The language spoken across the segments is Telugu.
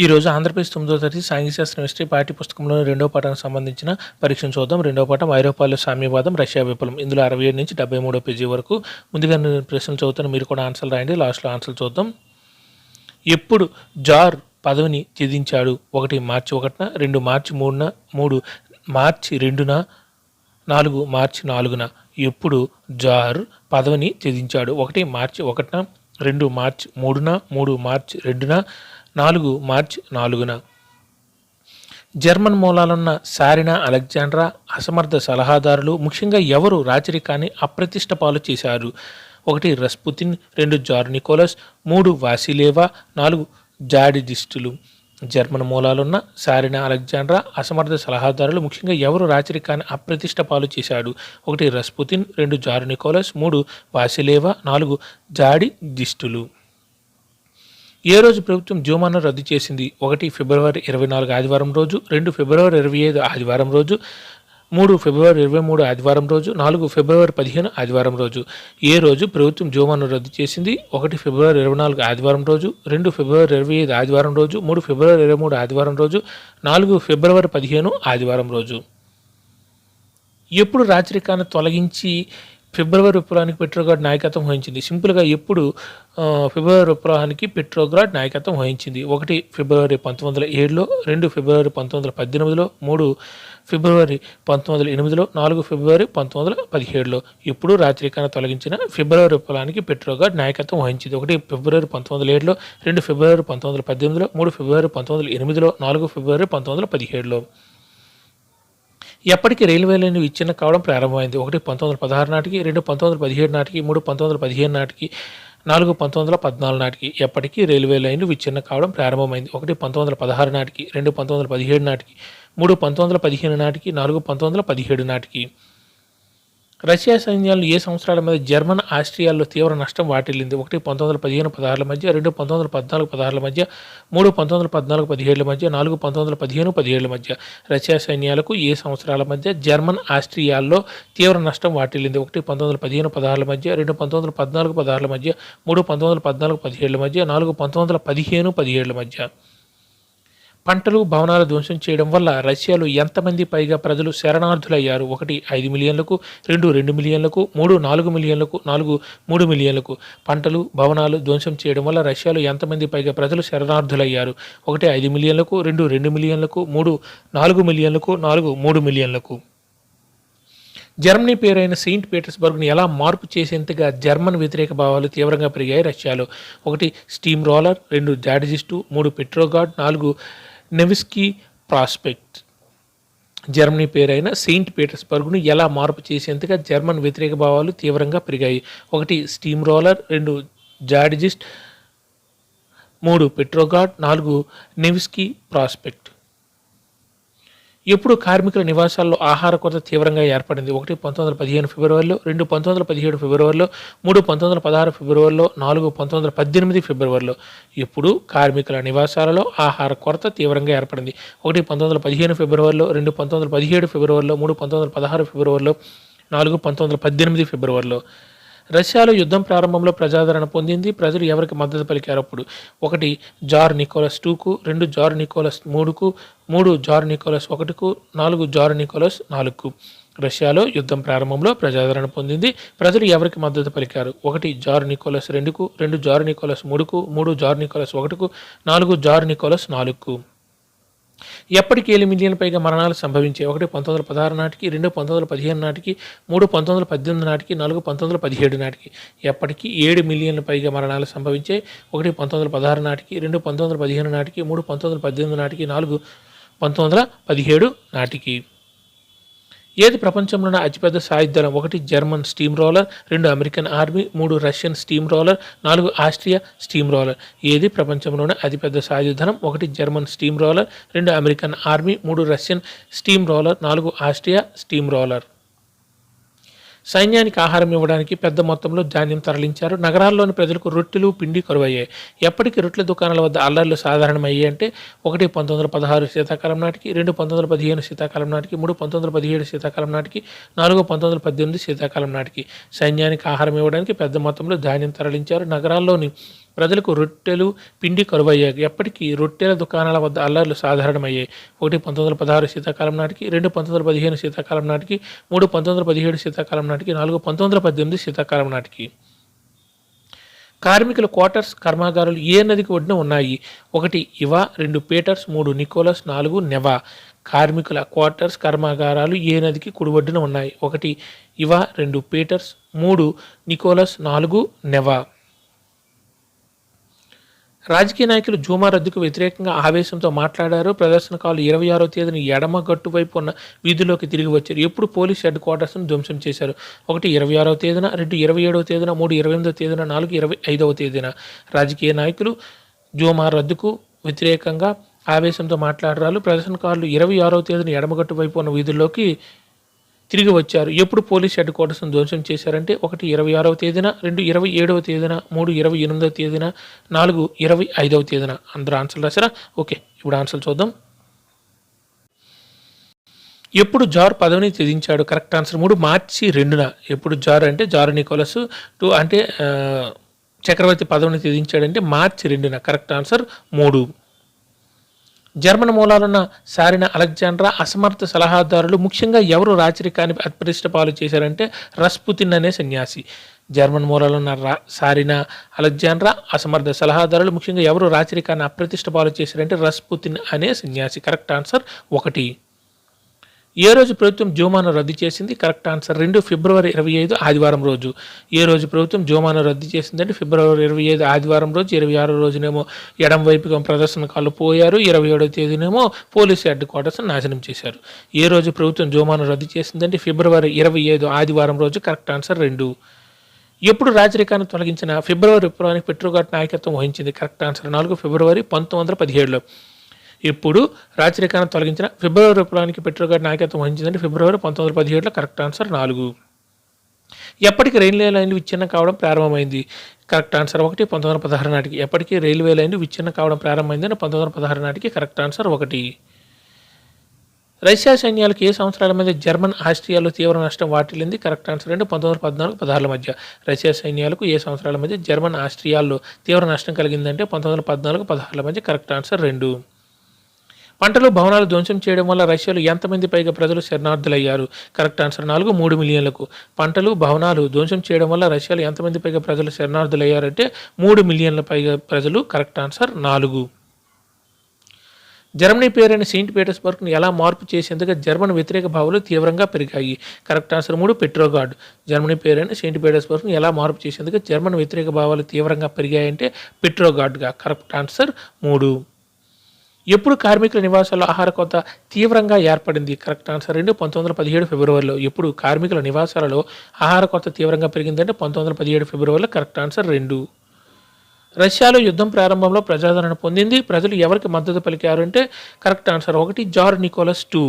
ఈరోజు ఆంధ్రప్రదేశ్ 9వ తరగతి సాంఘిక శాస్త్రం హిస్టరీ పాఠ్య పుస్తకంలోని రెండవ పాఠానికి సంబంధించిన పరీక్షను చూద్దాం. రెండవ పాఠం ఐరోపాలో సామ్యవాదం, రష్యా విప్లవం. ఇందులో 67 నుంచి 73 పేజీ వరకు. ముందుగా నేను ప్రశ్నలు చదువుతాను, మీరు కూడా ఆన్సర్లు రాయండి. లాస్ట్లో ఆన్సర్లు చూద్దాం. ఎప్పుడు జార్ పదవిని త్యజించాడు? 1 మార్చి 1న, 2 మార్చి 3న, 3 మార్చి 2న, 4 మార్చి 4న. ఎప్పుడు జార్ పదవిని త్యజించాడు? 1 మార్చి 1న, 2 మార్చి 3న, 3 మార్చి 2న, 4 మార్చి 4న. జర్మన్ మూలాలున్న సారినా అలెగ్జాండ్రా అసమర్థ సలహాదారులు ముఖ్యంగా ఎవరు రాచరికాన్ని అప్రతిష్ట పాలు చేశారు? 1 రస్పుతిన్, 2 జార్ నికోలస్, 3 వాసిలేవా, 4 జాడిజిస్టులు. జర్మన్ మూలాలున్న సారినా అలెగ్జాండ్రా అసమర్థ సలహాదారులు ముఖ్యంగా ఎవరు రాచరికాన్ని అప్రతిష్ట పాలు చేశాడు? 1 రస్పుతిన్, 2 జార్ నికోలస్, 3 వాసిలేవా, 4 జాడిజిస్టులు. ఏ రోజు ప్రభుత్వం జీవోమాను రద్దు చేసింది? 1 ఫిబ్రవరి 24 ఆదివారం రోజు, 2 ఫిబ్రవరి 25 ఆదివారం రోజు, 3 ఫిబ్రవరి 23 ఆదివారం రోజు, 4 ఫిబ్రవరి 15 ఆదివారం రోజు. ఏ రోజు ప్రభుత్వం జీవోమాను రద్దు చేసింది? 1 ఫిబ్రవరి 24 ఆదివారం రోజు, 2 ఫిబ్రవరి 25 ఆదివారం రోజు, 3 ఫిబ్రవరి 23 ఆదివారం రోజు, 4 ఫిబ్రవరి 15 ఆదివారం రోజు. ఎప్పుడు రాచరికాన్ని తొలగించి ఫిబ్రవరి విప్లవానికి పెట్రోగ్రాడ్ నాయకత్వం వహించింది? సింపుల్గా ఎప్పుడు ఫిబ్రవరి విప్లవానికి పెట్రోగ్రాడ్ నాయకత్వం వహించింది? 1 ఫిబ్రవరి 1907లో, 2 ఫిబ్రవరి 1918లో, 3 ఫిబ్రవరి 1908లో, 4 ఫిబ్రవరి 1917లో. ఎప్పుడు రాచరికాన్ని తొలగించిన ఫిబ్రవరి విప్లవానికి పెట్రోగ్రాడ్ నాయకత్వం వహించింది? 1 ఫిబ్రవరి 1907లో, 2 ఫిబ్రవరి 1918లో, 3 ఫిబ్రవరి 1908లో, 4 ఫిబ్రవరి 1917లో. ఎప్పటికి రైల్వే లైన్ విచ్ఛిన్న కావడం ప్రారంభమైంది? 1 1916 నాటికి, 2 1917 నాటికి, 3 1915 నాటికి, 4 1914 నాటికి. ఎప్పటికీ రైల్వే లైన్లు విచ్ఛిన్న కావడం ప్రారంభమైంది? 1 1916 నాటికి, 2 1917 నాటికి, 3 1915 నాటికి, 4 1917 నాటికి. రష్యా సైన్యాలు ఏ సంవత్సరాల మీద జర్మన్ ఆస్ట్రియాల్లో తీవ్ర నష్టం వాటిల్లింది? 1 1915-16 మధ్య, 2 1914-16 మధ్య, 3 1914-17 మధ్య, 4 1915-17 మధ్య. రష్యా సైన్యాలకు ఏ సంవత్సరాల మధ్య జర్మన్ ఆస్ట్రియాల్లో తీవ్ర నష్టం వాటిల్లింది? 1 1915-16 మధ్య, 2 1914-16 మధ్య, 3 1914-17 మధ్య, 4 1915-17 మధ్య. పంటలు, భవనాలు ధ్వంసం చేయడం వల్ల రష్యాలో ఎంతమంది పైగా ప్రజలు శరణార్థులయ్యారు? 1 5 మిలియన్లకు, 2 2 మిలియన్లకు, 3 4 మిలియన్లకు, 4 3 మిలియన్లకు. పంటలు, భవనాలు ధ్వంసం చేయడం వల్ల రష్యాలో ఎంతమంది పైగా ప్రజలు శరణార్థులయ్యారు? 1 5 మిలియన్లకు, 2 2 మిలియన్లకు, 3 4 మిలియన్లకు, 4 3 మిలియన్లకు. జర్మనీ పేరైన సెయింట్ పీటర్స్బర్గ్ను ఎలా మార్పు చేసేంతగా జర్మన్ వ్యతిరేక భావాలు తీవ్రంగా పెరిగాయి రష్యాలో? 1 స్టీమ్ రోలర్, 2 జాడిజిస్టు, 3 పెట్రోగాడ్, 4 నెవిస్కీ ప్రాస్పెక్ట్. జర్మనీ పేరైన సెయింట్ పీటర్స్బర్గ్ను ఎలా మార్పు చేసేంతగా జర్మన్ వ్యతిరేక భావాలు తీవ్రంగా పెరిగాయి? 1 స్టీమ్ రోలర్, 2 జాడిజిస్ట్, 3 పెట్రోగాడ్, 4 నెవిస్కీ ప్రాస్పెక్ట్. ఎప్పుడు కార్మికుల నివాసాల్లో ఆహార కొరత తీవ్రంగా ఏర్పడింది? 1 1915 ఫిబ్రవరిలో, 2 1917 ఫిబ్రవరిలో, 3 1916 ఫిబ్రవరిలో, 4 1918 ఫిబ్రవరిలో. ఎప్పుడు కార్మికుల నివాసాలలో ఆహార కొరత తీవ్రంగా ఏర్పడింది? 1 1915 ఫిబ్రవరిలో, 2 1917 ఫిబ్రవరిలో, 3 1916 ఫిబ్రవరిలో, 4 1918 ఫిబ్రవరిలో. రష్యాలో యుద్ధం ప్రారంభంలో ప్రజాదరణ పొందింది. ప్రజలు ఎవరికి మద్దతు పలికారు అప్పుడు? 1 జార్ నికోలస్ 2కు, 2 జార్ నికోలస్ 3కు, 3 జార్ నికోలస్ 1కు, 4 జార్ నికోలస్ 4కు. రష్యాలో యుద్ధం ప్రారంభంలో ప్రజాదరణ పొందింది. ప్రజలు ఎవరికి మద్దతు పలికారు? 1 జార్ నికోలస్ 2కు, 2 జార్ నికోలస్ 3కు, 3 జార్ నికోలస్ 1కు, 4 జార్ నికోలస్ 4కు. ఎప్పటికి 7 మిలియన్ల పైగా మరణాలు సంభవించాయి? 1 1916 నాటికి, 2 1915 నాటికి, 3 1918 నాటికి, 4 1917 నాటికి. ఎప్పటికి 7 మిలియన్ల పైగా మరణాలు సంభవించాయి? 1 1916 నాటికి, 2 1915 నాటికి, 3 1918 నాటికి, 4 1917 నాటికి. ఏది ప్రపంచంలోనే అతిపెద్ద సాయుధ దళం? 1 German steam roller, 2 American army, 3 Russian steam roller, 4 Austria steam roller. ఏది ప్రపంచంలోనే అతిపెద్ద సాయుధ దళం? 1 German steam roller, 2 American army, 3 Russian steam roller, 4 Austria steam roller. సైన్యానికి ఆహారం ఇవ్వడానికి పెద్ద మొత్తంలో ధాన్యం తరలించారు. నగరాల్లోని ప్రజలకు రొట్టెలు, పిండి కరువయ్యాయి. ఎప్పటికీ రొట్టెల దుకాణాల వద్ద అల్లర్లు సాధారణమయ్యాయి అంటే? 1 1916 శీతాకాలం నాటికి, 2 1915 శీతాకాలం నాటికి, 3 1917 శీతాకాలం నాటికి, 4 1918 శీతాకాలం నాటికి. సైన్యానికి ఆహారం ఇవ్వడానికి పెద్ద మొత్తంలో ధాన్యం తరలించారు. నగరాల్లోని ప్రజలకు రొట్టెలు పిండి కరువయ్యాయి. ఎప్పటికీ రొట్టెల దుకాణాల వద్ద అల్లర్లు సాధారణమయ్యాయి. 1 1916 శీతాకాలం నాటికి, 2 1915 శీతాకాలం నాటికి, 3 1917 శీతాకాలం నాటికి, 4 1918 శీతాకాలం నాటికి. కార్మికుల క్వార్టర్స్ కర్మాగారాలు ఏ నదికి ఒడ్డున ఉన్నాయి? 1 ఇవా, 2 పీటర్స్, 3 నికోలస్, 4 నెవా. కార్మికుల క్వార్టర్స్ కర్మాగారాలు ఏ నదికి కుడి ఒడ్డున ఉన్నాయి? 1 ఇవా, 2 పీటర్స్, 3 నికోలస్, 4 నెవా. రాజకీయ నాయకులు జూమా రద్దుకు వ్యతిరేకంగా ఆవేశంతో మాట్లాడారు. ప్రదర్శనకారులు 26వ తేదీన ఎడమ గట్టు వైపు ఉన్న వీధిలోకి తిరిగి వచ్చారు. ఎప్పుడు పోలీస్ హెడ్ క్వార్టర్స్ను ధ్వంసం చేశారు? 1 26వ తేదీన, 2 27వ తేదీన, 3 28వ తేదీన, 4 25వ తేదీన. రాజకీయ నాయకులు జూమా రద్దుకు వ్యతిరేకంగా ఆవేశంతో మాట్లాడారు. ప్రదర్శనకారులు 26వ తేదీన ఎడమగట్టు వైపు ఉన్న వీధుల్లోకి తిరిగి వచ్చారు. ఎప్పుడు పోలీస్ హెడ్ క్వార్టర్స్ను ధ్వంసం చేశారంటే 1 26వ తేదీన, 2 27వ తేదీన, 3 28వ తేదీన, 4 25వ తేదీన. అందరూ ఆన్సర్లు రాశారా? ఓకే, ఇప్పుడు ఆన్సర్లు చూద్దాం. ఎప్పుడు జార్ పదవిని త్యజించాడు? కరెక్ట్ ఆన్సర్ 3 మార్చి 2న. ఎప్పుడు జార్ అంటే జార్ నికోలస్ 2 అంటే చక్రవర్తి పదవిని త్యజించాడంటే మార్చి 2న. Correct answer 3. జర్మన్ మూలాలున్న సారిన అలెగ్జాండ్రా అసమర్థ సలహాదారులు ముఖ్యంగా ఎవరు రాచరికాన్ని అప్రతిష్ట పాలు చేశారంటే రస్పుతిన్ అనే సన్యాసి. జర్మన్ మూలాలున్న సారిన అలెగ్జాండ్రా అసమర్థ సలహాదారులు ముఖ్యంగా ఎవరు రాచరికాన్ని అప్రతిష్ట పాలు చేశారంటే రస్పుతిన్ అనే సన్యాసి. Correct answer 1. ఏ రోజు ప్రభుత్వం జోమాను రద్దు చేసింది? కరెక్ట్ ఆన్సర్ 2 ఫిబ్రవరి 25 ఆదివారం రోజు. ఏ రోజు ప్రభుత్వం జోమాను రద్దు చేసిందంటే ఫిబ్రవరి 25 ఆదివారం రోజు. 26 రోజునేమో ఎడం వైపుగా ప్రదర్శనకారులు పోయారు. 27వ తేదీనేమో పోలీసు హెడ్ క్వార్టర్స్ నాశనం చేశారు. ఏ రోజు ప్రభుత్వం జోమాను రద్దు చేసిందంటే ఫిబ్రవరి 25 ఆదివారం రోజు. Correct answer 2. ఎప్పుడు రాచరికాన్ని తొలగించిన ఫిబ్రవరి విప్లవానికి పెట్రోగాట్ నాయకత్వం వహించింది? కరెక్ట్ ఆన్సర్ 4 ఫిబ్రవరి 1917లో. ఇప్పుడు రాచరికాన్ని తొలగించిన ఫిబ్రవరి విప్లవానికి పెట్రోగాట్ నాయకత్వం వహించిందంటే ఫిబ్రవరి 1917లో. Correct answer 4. ఎప్పటికి రైల్వే లైన్లు విచ్ఛిన్నం కావడం ప్రారంభమైంది? కరెక్ట్ ఆన్సర్ 1 1916 నాటికి. ఎప్పటికీ రైల్వే లైన్లు విచ్ఛిన్నం కావడం ప్రారంభమైందని 1916 నాటికి. Correct answer 1. రష్యా సైన్యాలకు ఏ సంవత్సరాల మధ్య జర్మన్ ఆస్ట్రియాలో తీవ్ర నష్టం వాటిల్లింది? కరెక్ట్ ఆన్సర్ 2 1914-16 మధ్య. రష్యా సైన్యాలకు ఏ సంవత్సరాల మధ్య జర్మన్ ఆస్ట్రియాల్లో తీవ్ర నష్టం కలిగిందంటే 1914-16 మధ్య. Correct answer 2. పంటలు భవనాలు ధ్వంసం చేయడం వల్ల రష్యాలో ఎంతమంది పైగా ప్రజలు శరణార్థులయ్యారు? Correct answer 4 3 మిలియన్లకు. పంటలు భవనాలు ధ్వంసం చేయడం వల్ల రష్యాలో ఎంతమంది పైగా ప్రజలు శరణార్థులయ్యారంటే 3 మిలియన్ల పైగా ప్రజలు. Correct answer 4. జర్మనీ పేరైన సెయింట్ పీటర్స్బర్గ్ను ఎలా మార్పు చేసేందుకు జర్మన్ వ్యతిరేక భావాలు తీవ్రంగా పెరిగాయి? Correct answer 3 పెట్రోగాడ్. జర్మనీ పేరైన సెయింట్ పీటర్స్బర్గ్ను ఎలా మార్పు చేసేందుకు జర్మన్ వ్యతిరేక భావాలు తీవ్రంగా పెరిగాయంటే పెట్రోగాడ్గా. Correct answer 3. ఎప్పుడు కార్మికుల నివాసాల్లో ఆహార కొరత తీవ్రంగా ఏర్పడింది? కరెక్ట్ ఆన్సర్ 2 1917 ఫిబ్రవరిలో. ఎప్పుడు కార్మికుల నివాసాలలో ఆహార కొరత తీవ్రంగా పెరిగిందంటే 1917 ఫిబ్రవరిలో. Correct answer 2. రష్యాలో యుద్ధం ప్రారంభంలో ప్రజాదరణ పొందింది. ప్రజలు ఎవరికి మద్దతు పలికారు అంటే కరెక్ట్ ఆన్సర్ 1 జార్ నికోలస్ 2.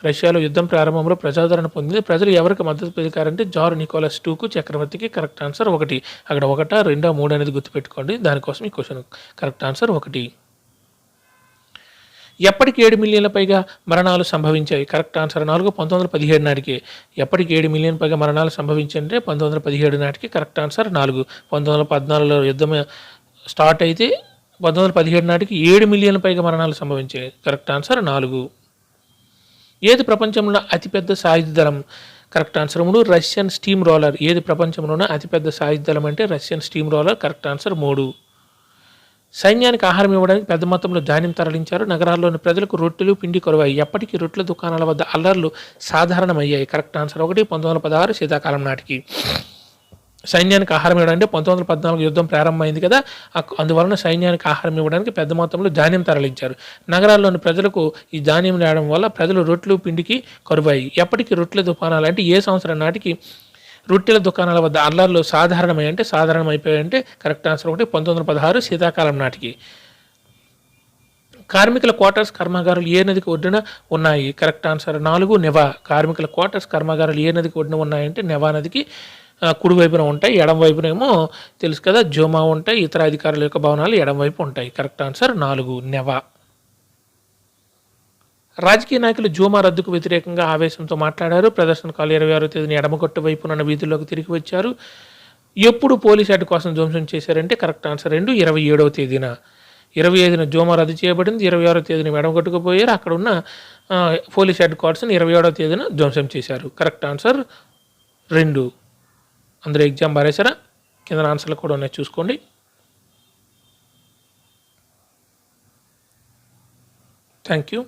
రష్యాలో యుద్ధం ప్రారంభంలో ప్రజాదరణ పొందింది. ప్రజలు ఎవరికి మద్దతు పలికారంటే జార్ నికోలస్ 2కు, చక్రవర్తికి. Correct answer 1. అక్కడ 1, 2, 3 అనేది గుర్తుపెట్టుకోండి. దానికోసం ఈ క్వశ్చన్. Correct answer 1. ఎప్పటికి 7 మిలియన్ల పైగా మరణాలు సంభవించాయి? కరెక్ట్ ఆన్సర్ 4 1917 నాటికి. ఎప్పటికి 7 మిలియన్ పైగా మరణాలు సంభవించాయంటే 1917 నాటికి. Correct answer 4. 1914లో యుద్ధం స్టార్ట్ అయితే 1917 నాటికి 7 మిలియన్ల పైగా మరణాలు సంభవించాయి. Correct answer 4. ఏది ప్రపంచంలో అతిపెద్ద సాయుధ దళం? Correct answer 3 Russian steam roller. ఏది ప్రపంచంలోనే అతిపెద్ద సాయుధ దళం అంటే Russian steam roller. Correct answer 3. సైన్యానికి ఆహారం ఇవ్వడానికి పెద్ద మొత్తంలో ధాన్యం తరలించారు. నగరాల్లోని ప్రజలకు రొట్టెలు పిండి కొరవాయి. ఎప్పటికీ రొట్టెల దుకాణాల వద్ద అల్లర్లు సాధారణమయ్యాయి? కరెక్ట్ ఆన్సర్ 1 1916 శీతాకాలం నాటికి. సైన్యానికి ఆహారం ఇవ్వడానికి 1914 యుద్ధం ప్రారంభమైంది కదా, అందువలన సైన్యానికి ఆహారం ఇవ్వడానికి పెద్ద మొత్తంలో ధాన్యం తరలించారు. నగరాల్లోని ప్రజలకు ఈ ధాన్యం రావడం వల్ల ప్రజలు రొట్టెలు పిండికి కరువాయి. ఎప్పటికీ రొట్టెల దుకాణాలు అంటే ఏ సంవత్సరం నాటికి రొట్టెల దుకాణాల వద్ద అల్లర్లు సాధారణమైపోయాయంటే కరెక్ట్ ఆన్సర్ 1 1916 శీతాకాలం నాటికి. కార్మికుల క్వార్టర్స్ కర్మాగారాలు ఏ నదికి ఒడ్డున ఉన్నాయి? Correct answer 4 never. కార్మికుల క్వార్టర్స్ కర్మాగారాలు ఏ నదికి ఒడ్డున ఉన్నాయంటే నెవా నదికి కుడి వైపున ఉంటాయి. ఎడం వైపున ఏమో తెలుసు కదా జోమా ఉంటాయి. ఇతర అధికారుల యొక్క భవనాలు ఎడం వైపు ఉంటాయి. Correct answer 4 never. రాజకీయ నాయకులు జోమా రద్దుకు వ్యతిరేకంగా ఆవేశంతో మాట్లాడారు. ప్రదర్శనకారులు 26వ తేదీన ఎడమగొట్టు వైపున వీధుల్లోకి తిరిగి వచ్చారు. ఎప్పుడు పోలీస్ హెడ్ క్వార్టర్స్ని ధ్వంసం చేశారంటే కరెక్ట్ ఆన్సర్ 2 27వ తేదీన. 25న జోమా రద్దు చేయబడింది. 26వ తేదీన మెడగొట్టుకుపోయారు. అక్కడ ఉన్న పోలీస్ హెడ్ క్వార్టర్స్ని 27వ తేదీన ధ్వంసం చేశారు. Correct answer 2. అందరూ ఎగ్జామ్ బారేసారా? కింద ఆన్సర్లు కూడా ఉన్నాయి చూసుకోండి. Thank you.